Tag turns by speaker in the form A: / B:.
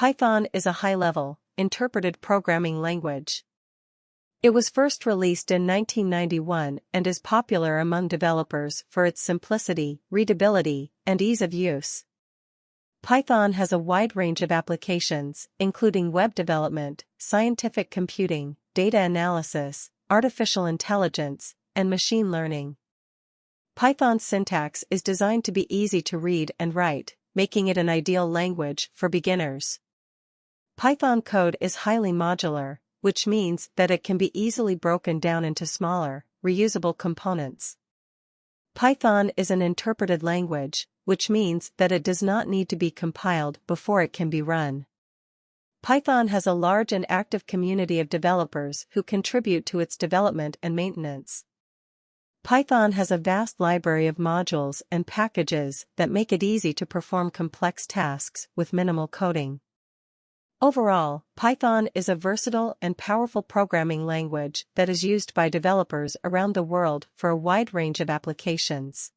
A: Python is a high-level, interpreted programming language. It was first released in 1991 and is popular among developers for its simplicity, readability, and ease of use. Python has a wide range of applications, including web development, scientific computing, data analysis, artificial intelligence, and machine learning. Python's syntax is designed to be easy to read and write, making it an ideal language for beginners. Python code is highly modular, which means that it can be easily broken down into smaller, reusable components. Python is an interpreted language, which means that it does not need to be compiled before it can be run. Python has a large and active community of developers who contribute to its development and maintenance. Python has a vast library of modules and packages that make it easy to perform complex tasks with minimal coding. Overall, Python is a versatile and powerful programming language that is used by developers around the world for a wide range of applications.